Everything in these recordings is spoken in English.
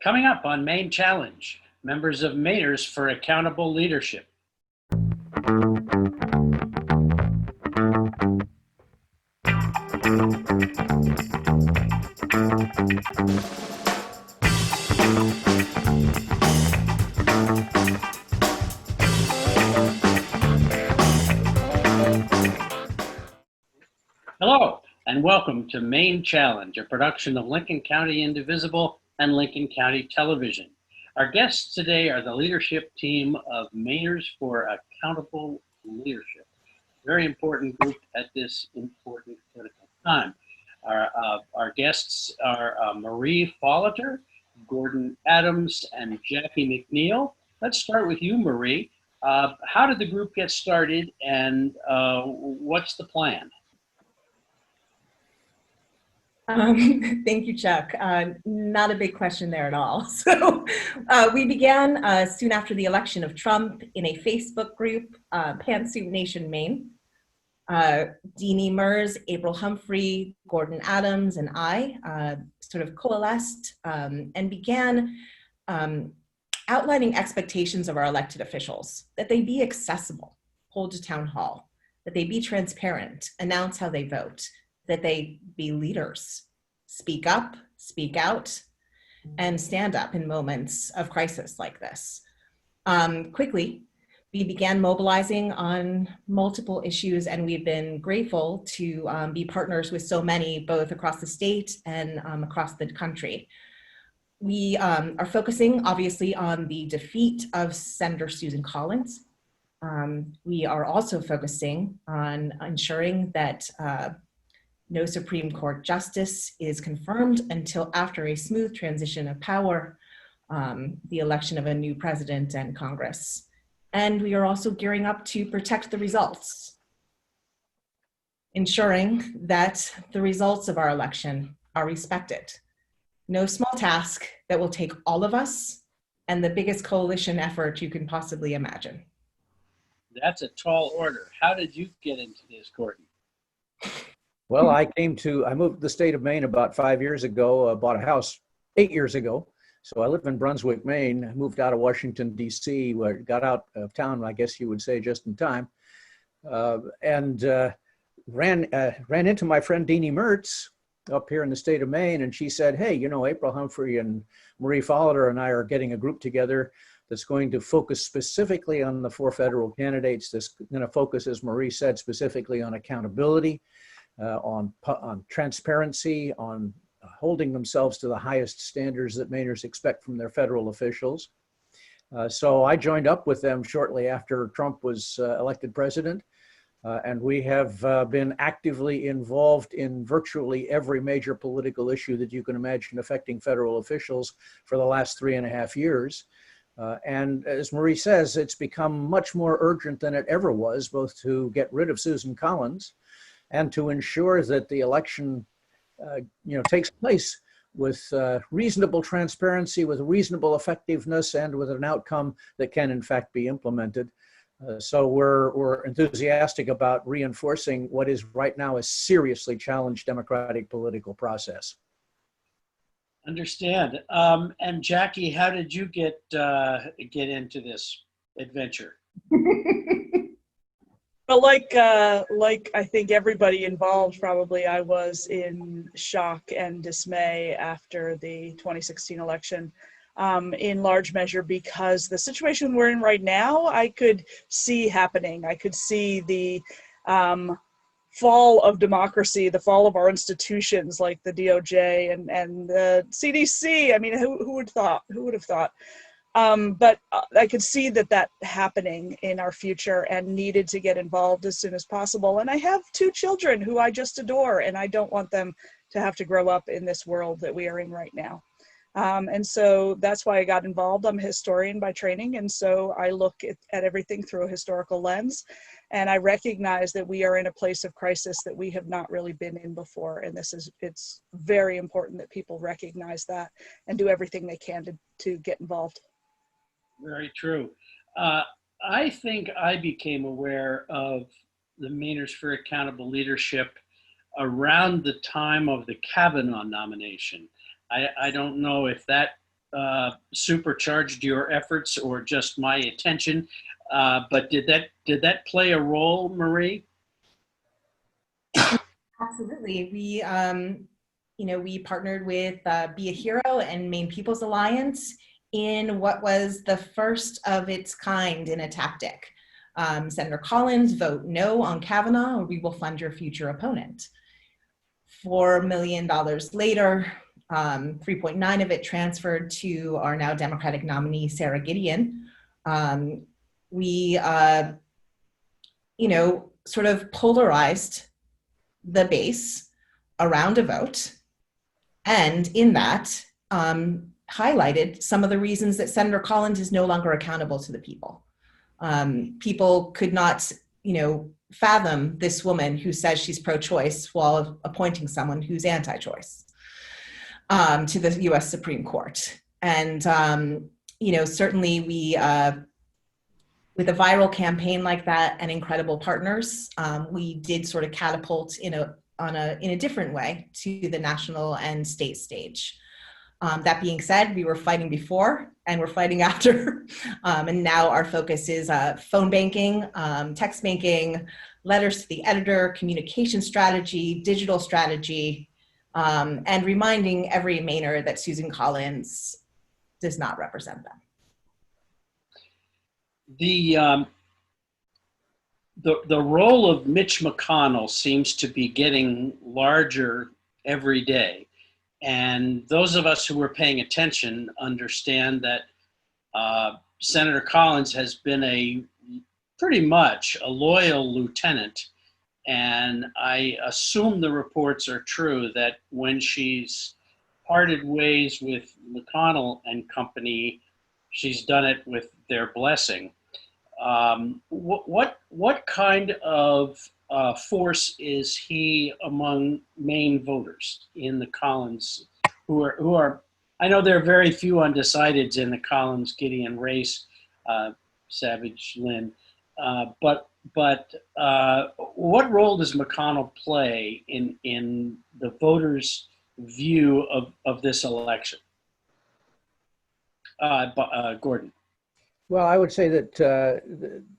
Coming up on Maine Challenge, members of Mainers for Accountable Leadership. Hello, and welcome to Maine Challenge, a production of Lincoln County Indivisible and Lincoln County Television. Our guests today are the leadership team of Mainers for Accountable Leadership. Very important group at this important critical time. Our guests are Marie Folliter, Gordon Adams, and Jackie McNeil. Let's start with you, Marie. How did the group get started, and what's the plan? Thank you, Chuck. Not a big question there at all. So we began soon after the election of Trump in a Facebook group, Pantsuit Nation Maine. Deanie Mers, April Humphrey, Gordon Adams, and I sort of coalesced and began outlining expectations of our elected officials, that they be accessible, hold a town hall, that they be transparent, announce how they vote, that they be leaders, speak up, speak out, and stand up in moments of crisis like this. Quickly, we began mobilizing on multiple issues, and we've been grateful to be partners with so many, both across the state and across the country. We are focusing, obviously, on the defeat of Senator Susan Collins. We are also focusing on ensuring that no Supreme Court justice is confirmed until after a smooth transition of power, the election of a new president and Congress. And we are also gearing up to protect the results, ensuring that the results of our election are respected. No small task that will take all of us and the biggest coalition effort you can possibly imagine. That's a tall order. How did you get into this, Gordon? Well, I moved to the state of Maine about 5 years ago, bought a house 8 years ago. So I live in Brunswick, Maine, moved out of Washington, D.C., got out of town, I guess you would say, just in time, and ran into my friend Deanie Mertz up here in the state of Maine. And she said, hey, you know, April Humphrey and Marie Folliter and I are getting a group together that's going to focus specifically on the 4 federal candidates. That's going to focus, as Marie said, specifically on accountability, on transparency, on holding themselves to the highest standards that Mainers expect from their federal officials. So I joined up with them shortly after Trump was elected president, and we have been actively involved in virtually every major political issue that you can imagine affecting federal officials for the last 3.5 years. And as Marie says, it's become much more urgent than it ever was, both to get rid of Susan Collins and to ensure that the election takes place with reasonable transparency, with reasonable effectiveness, and with an outcome that can in fact be implemented. So we're enthusiastic about reinforcing what is right now a seriously challenged democratic political process. Understand. And Jackie, how did you get into this adventure? Well, like I think everybody involved, probably I was in shock and dismay after the 2016 election, in large measure because the situation we're in right now, I could see happening. I could see the fall of democracy, the fall of our institutions like the DOJ and the CDC. I mean, who would have thought? But I could see that happening in our future and needed to get involved as soon as possible. And I have 2 children who I just adore, and I don't want them to have to grow up in this world that we are in right now. And so that's why I got involved. I'm a historian by training, and so I look at everything through a historical lens. And I recognize that we are in a place of crisis that we have not really been in before. And it's very important that people recognize that and do everything they can to get involved. Very true. I think I became aware of the Mainers for Accountable Leadership around the time of the Kavanaugh nomination. I don't know if that supercharged your efforts or just my attention. But did that play a role, Marie? Absolutely. We partnered with Be a Hero and Maine People's Alliance in what was the first of its kind in a tactic. Senator Collins, vote no on Kavanaugh, or we will fund your future opponent. $4 million later, 3.9 of it transferred to our now Democratic nominee, Sarah Gideon. We, sort of polarized the base around a vote, and in that highlighted some of the reasons that Senator Collins is no longer accountable to the people. People could not, fathom this woman who says she's pro-choice while appointing someone who's anti-choice to the U.S. Supreme Court. And certainly we, with a viral campaign like that and incredible partners, we did sort of catapult in a different way to the national and state stage. That being said, we were fighting before and we're fighting after. And now our focus is phone banking, text banking, letters to the editor, communication strategy, digital strategy, and reminding every Mainer that Susan Collins does not represent them. The role of Mitch McConnell seems to be getting larger every day. And those of us who were paying attention understand that Senator Collins has been pretty much a loyal lieutenant. And I assume the reports are true that when she's parted ways with McConnell and company, she's done it with their blessing. What kind of force is he among Maine voters in the Collins, who are I know there are very few undecideds in the Collins-Gideon race, Savage, Lynn, but what role does McConnell play in the voters' view of this election? Gordon. Well, I would say that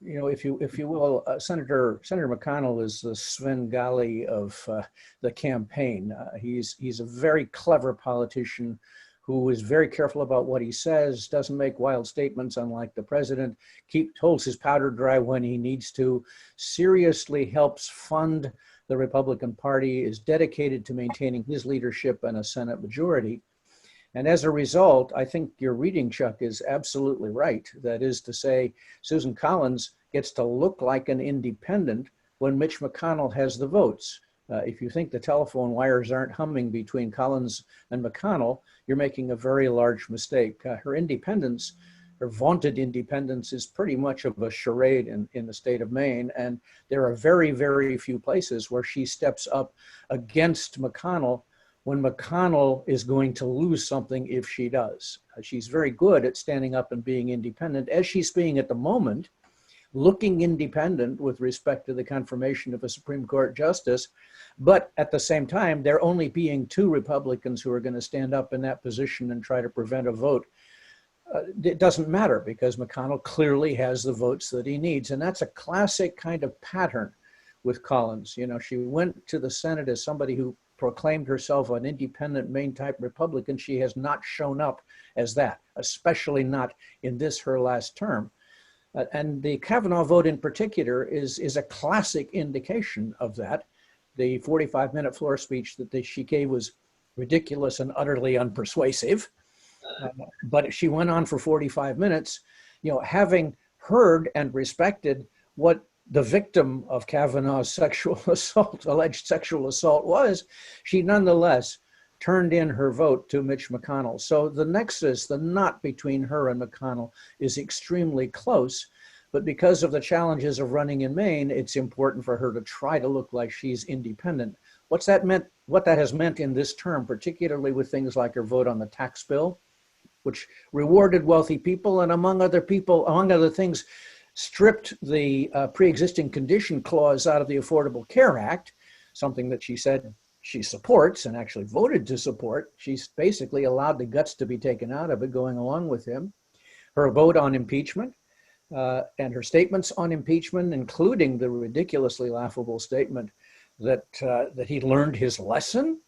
if you will, Senator McConnell is the Svengali of the campaign. He's a very clever politician who is very careful about what he says, doesn't make wild statements, unlike the president, holds his powder dry when he needs to, seriously helps fund the Republican Party, is dedicated to maintaining his leadership and a Senate majority. And as a result, I think your reading, Chuck, is absolutely right. That is to say, Susan Collins gets to look like an independent when Mitch McConnell has the votes. If you think the telephone wires aren't humming between Collins and McConnell, you're making a very large mistake. Her independence, her vaunted independence, is pretty much of a charade in the state of Maine. And there are very, very few places where she steps up against McConnell when McConnell is going to lose something if she does. She's very good at standing up and being independent, as she's being at the moment, looking independent with respect to the confirmation of a Supreme Court justice. But at the same time, there only being two Republicans who are going to stand up in that position and try to prevent a vote. It doesn't matter because McConnell clearly has the votes that he needs. And that's a classic kind of pattern with Collins. You know, she went to the Senate as somebody who proclaimed herself an independent Maine type Republican. She has not shown up as that, especially not in this, her last term. And the Kavanaugh vote in particular is a classic indication of that. The 45-minute floor speech that she gave was ridiculous and utterly unpersuasive. But she went on for 45 minutes, you know, having heard and respected what the victim of Kavanaugh's sexual assault, alleged sexual assault was, she nonetheless turned in her vote to Mitch McConnell. So the nexus, the knot between her and McConnell is extremely close. But because of the challenges of running in Maine, it's important for her to try to look like she's independent. What that has meant in this term, particularly with things like her vote on the tax bill, which rewarded wealthy people and among other things, stripped the pre-existing condition clause out of the Affordable Care Act, something that she said she supports and actually voted to support. She's basically allowed the guts to be taken out of it going along with him. Her vote on impeachment and her statements on impeachment, including the ridiculously laughable statement that he learned his lesson.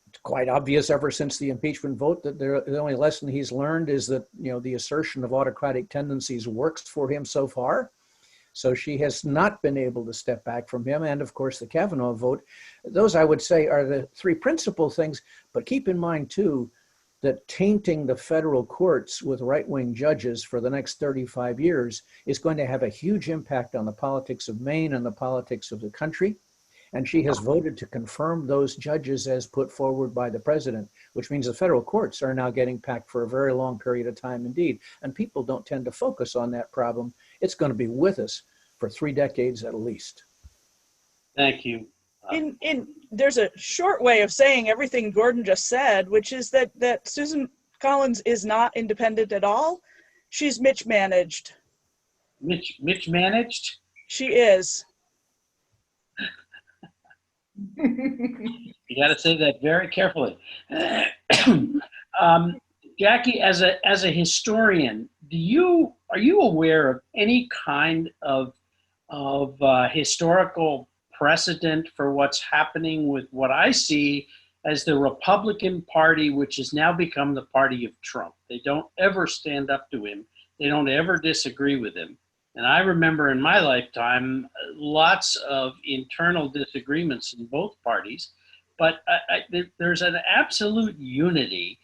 It's quite obvious ever since the impeachment vote that the only lesson he's learned is that, the assertion of autocratic tendencies works for him so far. So she has not been able to step back from him. And of course, the Kavanaugh vote. Those, I would say, are the three principal things. But keep in mind, too, that tainting the federal courts with right-wing judges for the next 35 years is going to have a huge impact on the politics of Maine and the politics of the country. And she has voted to confirm those judges as put forward by the president, which means the federal courts are now getting packed for a very long period of time indeed. And people don't tend to focus on that problem. It's going to be with us for 3 decades at least. Thank you. There's a short way of saying everything Gordon just said, which is that Susan Collins is not independent at all. She's Mitch managed. Mitch managed? She is. You got to say that very carefully. Jackie, as a historian, are you aware of any kind of historical precedent for what's happening with what I see as the Republican Party, which has now become the party of Trump? They don't ever stand up to him. They don't ever disagree with him. And I remember in my lifetime, lots of internal disagreements in both parties, but there's an absolute unity.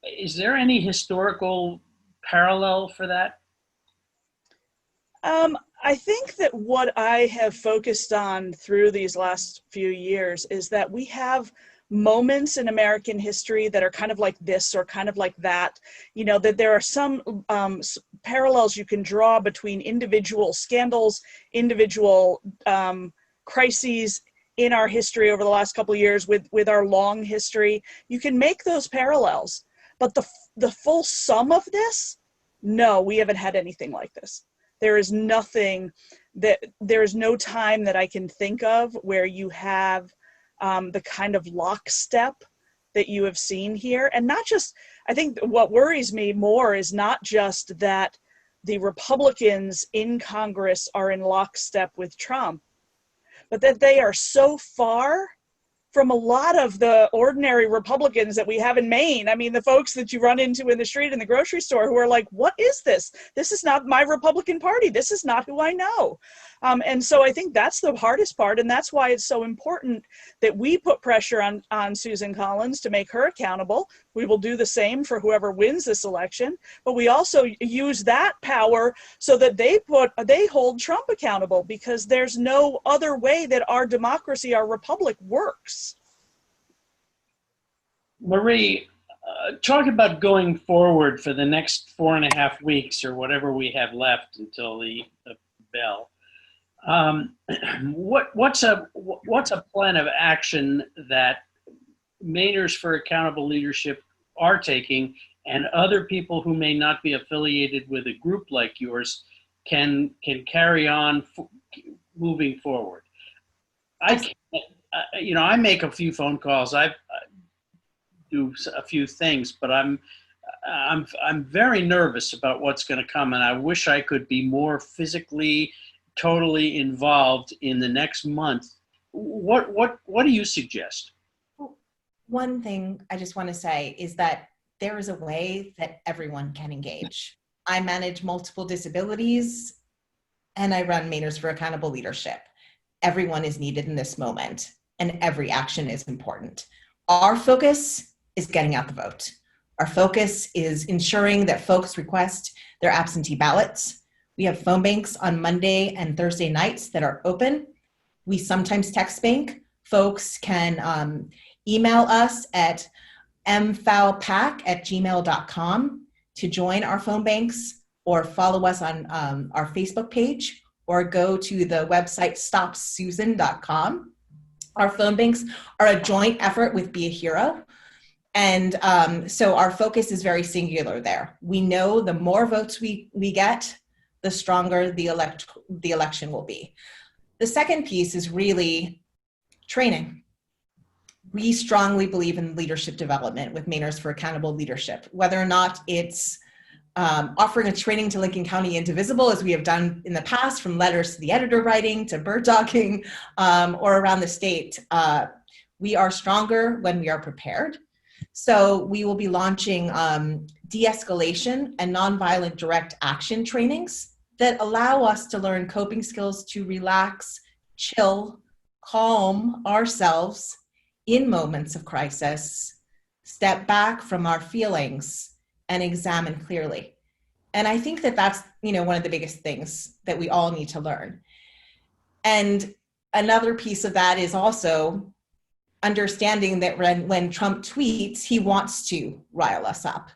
Is there any historical parallel for that? I think that what I have focused on through these last few years is that we have moments in American history that are kind of like this or kind of like that, that there are some parallels you can draw between individual scandals, individual crises in our history over the last couple of years with our long history. You can make those parallels, but the full sum of this, no, we haven't had anything like this. There is no time that I can think of where you have the kind of lockstep that you have seen here. And not just, I think what worries me more is not just that the Republicans in Congress are in lockstep with Trump, but that they are so far from a lot of the ordinary Republicans that we have in Maine. I mean, the folks that you run into in the street in the grocery store who are like, what is this? This is not my Republican Party. This is not who I know. And so I think that's the hardest part. And that's why it's so important that we put pressure on Susan Collins to make her accountable. We will do the same for whoever wins this election, but we also use that power so that they hold Trump accountable, because there's no other way that our democracy, our republic works. Marie, talk about going forward for the next 4.5 weeks or whatever we have left until the bell. What's a plan of action that Mainers for Accountable Leadership are taking, and other people who may not be affiliated with a group like yours can carry on moving forward? I make a few phone calls. I do a few things, but I'm very nervous about what's going to come, and I wish I could be more physically, totally involved in the next month. What do you suggest? One thing I just want to say is that there is a way that everyone can engage. I manage multiple disabilities and I run Mainers for Accountable Leadership. Everyone is needed in this moment and every action is important. Our focus is getting out the vote. Our focus is ensuring that folks request their absentee ballots. We have phone banks on Monday and Thursday nights that are open. We sometimes text bank. Folks can email us at mfalpack@gmail.com to join our phone banks, or follow us on our Facebook page, or go to the website stopsusan.com. Our phone banks are a joint effort with Be a Hero. And so our focus is very singular there. We know the more votes we get, the stronger the election will be. The second piece is really training. we strongly believe in leadership development with Mainers for Accountable Leadership, whether or not it's offering a training to Lincoln County Indivisible, as we have done in the past, from letters to the editor writing to bird dogging, or around the state. We are stronger when we are prepared. So we will be launching de-escalation and nonviolent direct action trainings that allow us to learn coping skills to relax, chill, calm ourselves in moments of crisis, step back from our feelings, and examine clearly. And I think that that's, one of the biggest things that we all need to learn. And another piece of that is also understanding that when Trump tweets, he wants to rile us up.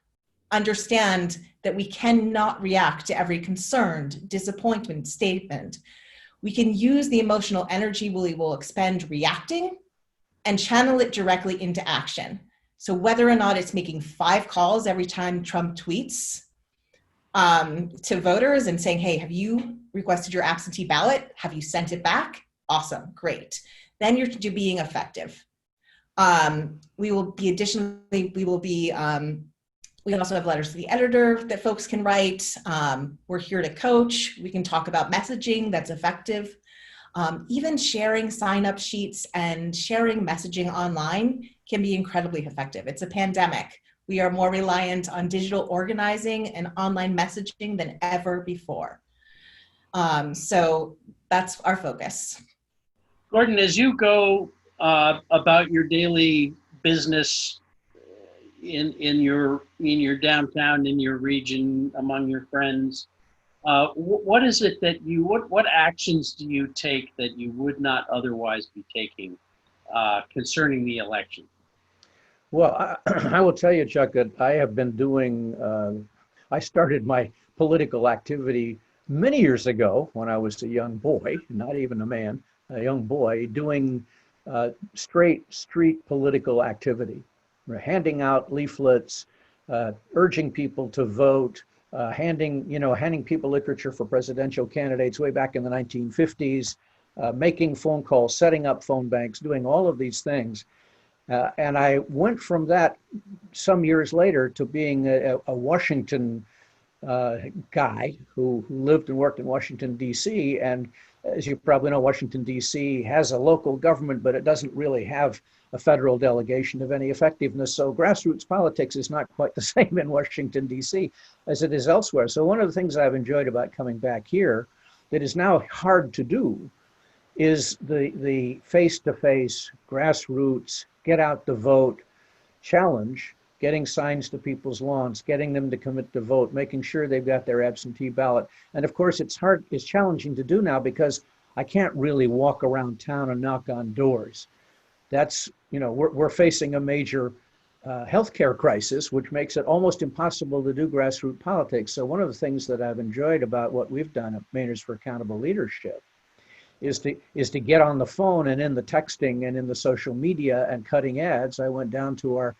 Understand that we cannot react to every concerned, disappointment statement. We can use the emotional energy we will expend reacting and channel it directly into action. So whether or not it's making 5 calls every time Trump tweets to voters and saying, hey, have you requested your absentee ballot? Have you sent it back? Awesome, great. Then you're being effective. We also have letters to the editor that folks can write. We're here to coach. We can talk about messaging that's effective. Even sharing sign-up sheets and sharing messaging online can be incredibly effective. It's a pandemic. We are more reliant on digital organizing and online messaging than ever before. So that's our focus. Gordon, as you go about your daily business in your downtown, in your region, among your friends, what is it that what actions do you take that you would not otherwise be taking concerning the election? Well, I will tell you, Chuck, that I have been doing, I started my political activity many years ago when I was a young boy, not even a man, a young boy, doing straight street political activity. We're handing out leaflets, urging people to vote, handing people literature for presidential candidates way back in the 1950s, making phone calls, setting up phone banks, doing all of these things. And I went from that some years later to being a Washington guy who lived and worked in Washington, D.C. And as you probably know, Washington, D.C. has a local government, but it doesn't really have a federal delegation of any effectiveness. So grassroots politics is not quite the same in Washington, D.C. as it is elsewhere. So one of the things I've enjoyed about coming back here that is now hard to do is the face-to-face grassroots, get out the vote challenge, getting signs to people's lawns, getting them to commit to vote, making sure they've got their absentee ballot. And of course, it's challenging to do now because I can't really walk around town and knock on doors. That's, we're facing a major healthcare crisis, which makes it almost impossible to do grassroots politics. So one of the things that I've enjoyed about what we've done at Mainers for Accountable Leadership is to get on the phone and in the texting and in the social media and cutting ads. I went down to our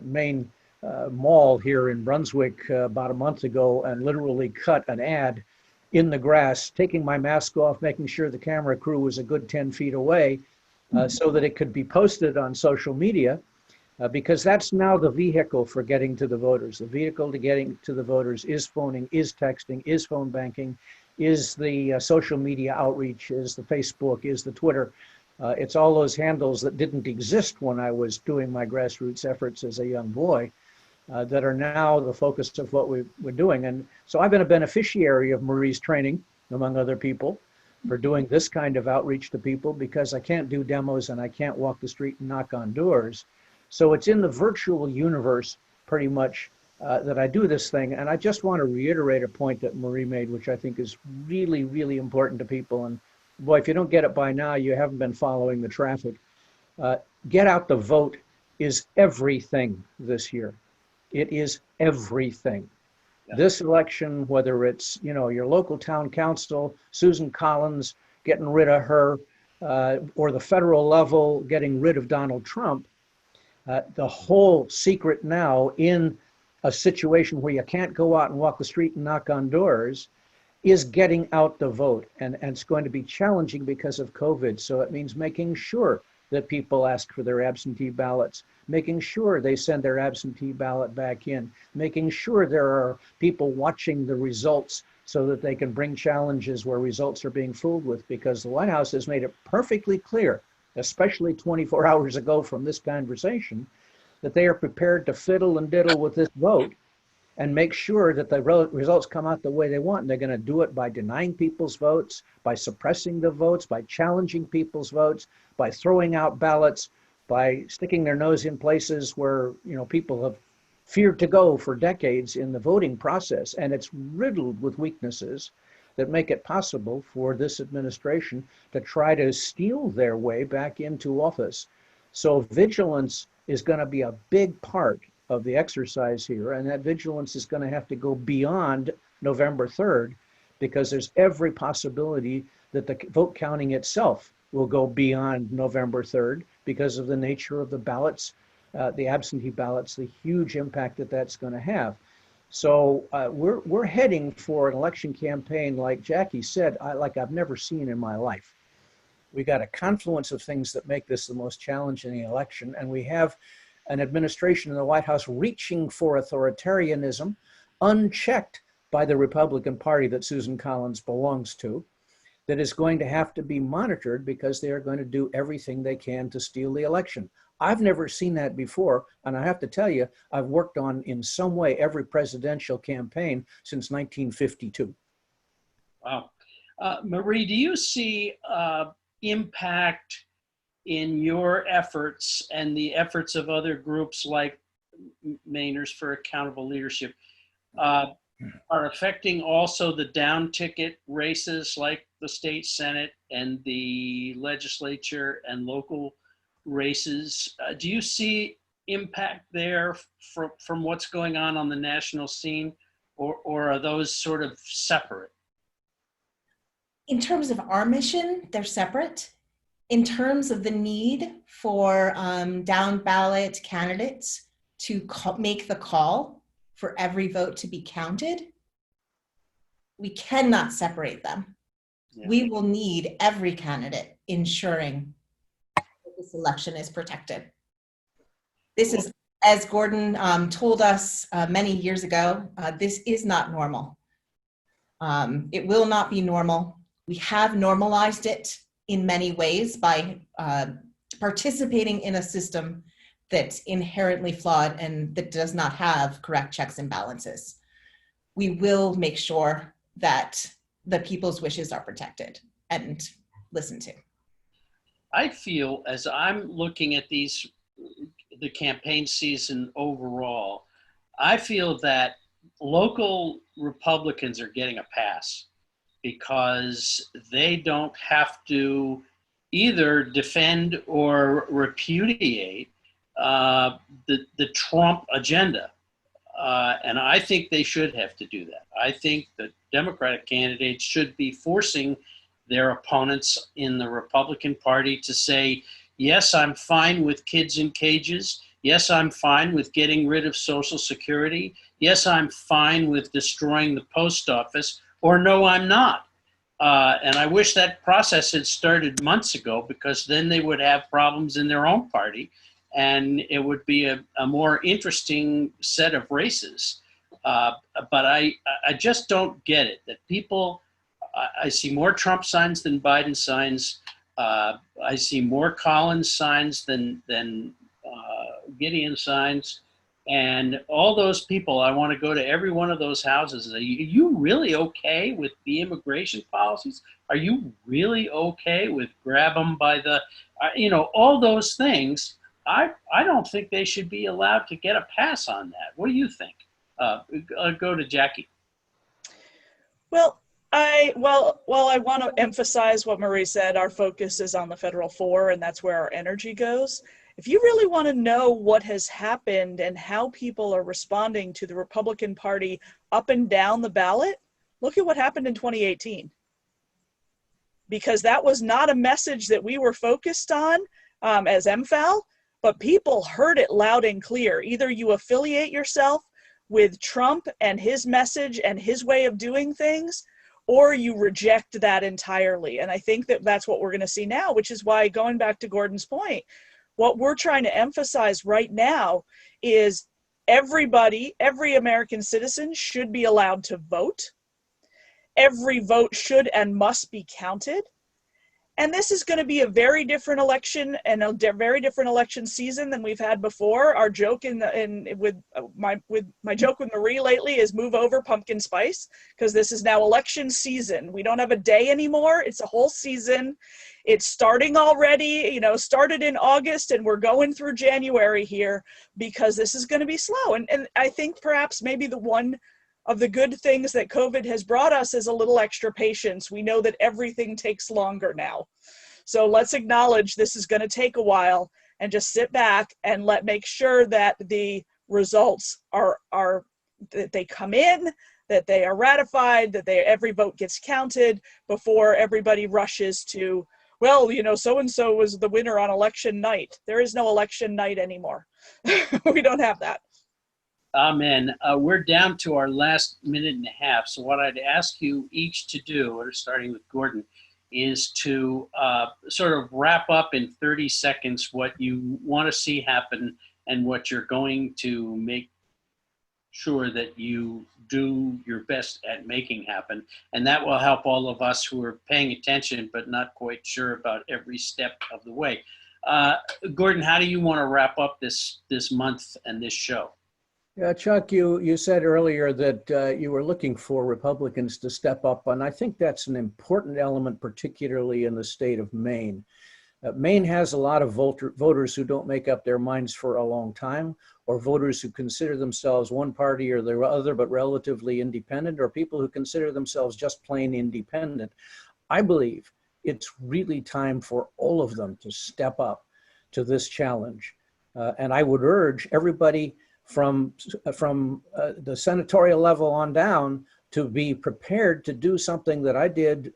Maine mall here in Brunswick about a month ago and literally cut an ad in the grass, taking my mask off, making sure the camera crew was a good 10 feet away so that it could be posted on social media because that's now the vehicle for getting to the voters. The vehicle to getting to the voters is phoning, is texting, is phone banking, is the social media outreach, is the Facebook, is the Twitter. It's all those handles that didn't exist when I was doing my grassroots efforts as a young boy that are now the focus of what we're doing. And so I've been a beneficiary of Marie's training, among other people, for doing this kind of outreach to people because I can't do demos and I can't walk the street and knock on doors. So it's in the virtual universe pretty much that I do this thing. And I just want to reiterate a point that Marie made, which I think is really, really important to people. And boy, if you don't get it by now, you haven't been following the traffic. Get out the vote is everything this year. It is everything. Yeah. This election, whether it's, your local town council, Susan Collins, getting rid of her, or the federal level, getting rid of Donald Trump, the whole secret now in a situation where you can't go out and walk the street and knock on doors is getting out the vote. And it's going to be challenging because of COVID. So it means making sure that people ask for their absentee ballots, making sure they send their absentee ballot back in, making sure there are people watching the results so that they can bring challenges where results are being fooled with, because the White House has made it perfectly clear, especially 24 hours ago from this conversation, that they are prepared to fiddle and diddle with this vote and make sure that the results come out the way they want. And they're going to do it by denying people's votes, by suppressing the votes, by challenging people's votes, by throwing out ballots, by sticking their nose in places where, you know, people have feared to go for decades in the voting process. And it's riddled with weaknesses that make it possible for this administration to try to steal their way back into office. So vigilance is going to be a big part of the exercise here, and that vigilance is going to have to go beyond November 3rd, because there's every possibility that the vote counting itself will go beyond November 3rd because of the nature of the ballots, the absentee ballots, the huge impact that that's going to have. So we're heading for an election campaign, like Jackie said, like I've never seen in my life. We got a confluence of things that make this the most challenging election, and we have an administration in the White House reaching for authoritarianism, unchecked by the Republican Party that Susan Collins belongs to, that is going to have to be monitored because they are going to do everything they can to steal the election. I've never seen that before, and I have to tell you, I've worked on, in some way, every presidential campaign since 1952. Wow. Marie, do you see impact in your efforts and the efforts of other groups like Mainers for Accountable Leadership are affecting also the down ticket races like the state Senate and the legislature and local races? Do you see impact there from what's going on the national scene, or are those sort of separate? In terms of our mission, they're separate. In terms of the need for down ballot candidates to make the call for every vote to be counted, we cannot separate them. Yeah. We will need every candidate ensuring that this election is protected. This is, as Gordon told us many years ago, this is not normal. It will not be normal. We have normalized it in many ways by participating in a system that's inherently flawed and that does not have correct checks and balances. We will make sure that the people's wishes are protected and listened to. I feel, as I'm looking at the campaign season overall, I feel that local Republicans are getting a pass, because they don't have to either defend or repudiate the Trump agenda. And I think they should have to do that. I think that Democratic candidates should be forcing their opponents in the Republican Party to say, yes, I'm fine with kids in cages. Yes, I'm fine with getting rid of Social Security. Yes, I'm fine with destroying the post office. Or no, I'm not. And I wish that process had started months ago, because then they would have problems in their own party, and it would be a more interesting set of races. But I just don't get it, that people, I see more Trump signs than Biden signs. I see more Collins signs than Gideon signs. And all those people, I want to go to every one of those houses and say, are you really okay with the immigration policies? Are you really okay with grab them by the, all those things? I don't think they should be allowed to get a pass on that. What do you think? I'll go to Jackie. Well, I want to emphasize what Marie said. Our focus is on the federal four, and that's where our energy goes. If you really want to know what has happened and how people are responding to the Republican Party up and down the ballot, look at what happened in 2018. Because that was not a message that we were focused on as MFAL, but people heard it loud and clear. Either you affiliate yourself with Trump and his message and his way of doing things, or you reject that entirely. And I think that that's what we're going to see now, which is why, going back to Gordon's point, what we're trying to emphasize right now is everybody, every American citizen should be allowed to vote. Every vote should and must be counted. And this is going to be a very different election and a very different election season than we've had before. Our joke with my joke with Marie lately is move over pumpkin spice, because this is now election season. We don't have a day anymore. It's a whole season. It's starting already, started in August, and we're going through January here, because this is going to be slow. And I think perhaps maybe the one of the good things that COVID has brought us is a little extra patience. We know that everything takes longer now. So let's acknowledge this is going to take a while, and just sit back and make sure that the results are that they come in, that they are ratified, that every vote gets counted before everybody rushes to, well, so-and-so was the winner on election night. There is no election night anymore. We don't have that. Amen. We're down to our last minute and a half. So what I'd ask you each to do, or starting with Gordon, is to sort of wrap up in 30 seconds what you want to see happen and what you're going to make sure that you do your best at making happen. And that will help all of us who are paying attention but not quite sure about every step of the way. Gordon, how do you want to wrap up this month and this show? Yeah, Chuck, you said earlier that you were looking for Republicans to step up, and I think that's an important element, particularly in the state of Maine. Maine has a lot of voters who don't make up their minds for a long time, or voters who consider themselves one party or the other, but relatively independent, or people who consider themselves just plain independent. I believe it's really time for all of them to step up to this challenge. And I would urge everybody from the senatorial level on down to be prepared to do something that I did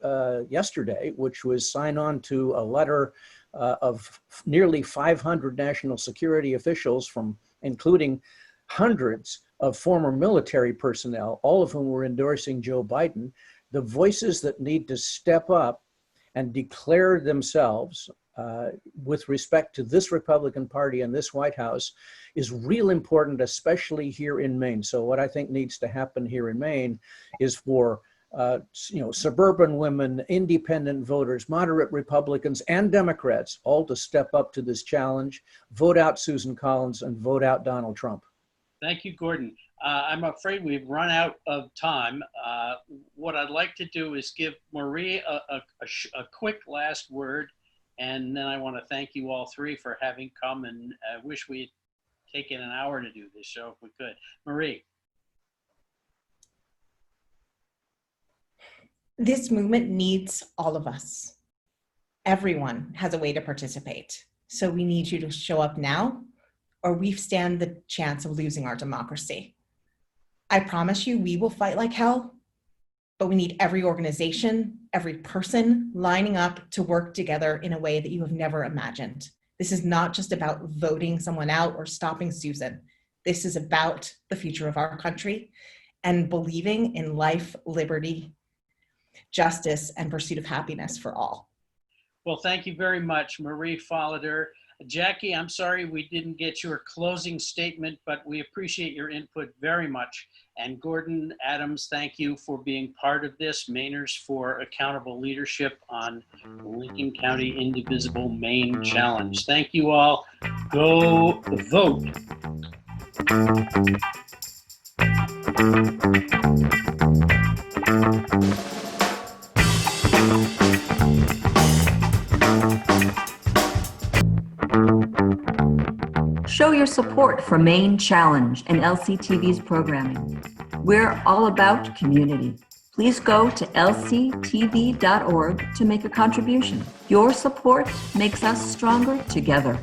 yesterday, which was sign on to a letter of nearly 500 national security officials, including hundreds of former military personnel, all of whom were endorsing Joe Biden, the voices that need to step up and declare themselves with respect to this Republican Party and this White House is real important, especially here in Maine. So what I think needs to happen here in Maine is for suburban women, independent voters, moderate Republicans, and Democrats all to step up to this challenge, vote out Susan Collins, and vote out Donald Trump. Thank you, Gordon. I'm afraid we've run out of time. What I'd like to do is give Marie a quick last word, and then I want to thank you all three for having come, and I wish we had taken an hour to do this show if we could. Marie. This movement needs all of us. Everyone has a way to participate. So we need you to show up now, or we stand the chance of losing our democracy. I promise you, we will fight like hell, but we need every organization, every person lining up to work together in a way that you have never imagined. This is not just about voting someone out or stopping Susan. This is about the future of our country and believing in life, liberty, justice, and pursuit of happiness for all. Well, thank you very much, Marie Folliter. Jackie, I'm sorry we didn't get your closing statement, but we appreciate your input very much. And Gordon Adams, thank you for being part of this Mainers for Accountable Leadership on Lincoln County Indivisible Maine Challenge. Thank you all. Go vote. Show your support for Maine Challenge and LCTV's programming. We're all about community. Please go to lctv.org to make a contribution. Your support makes us stronger together.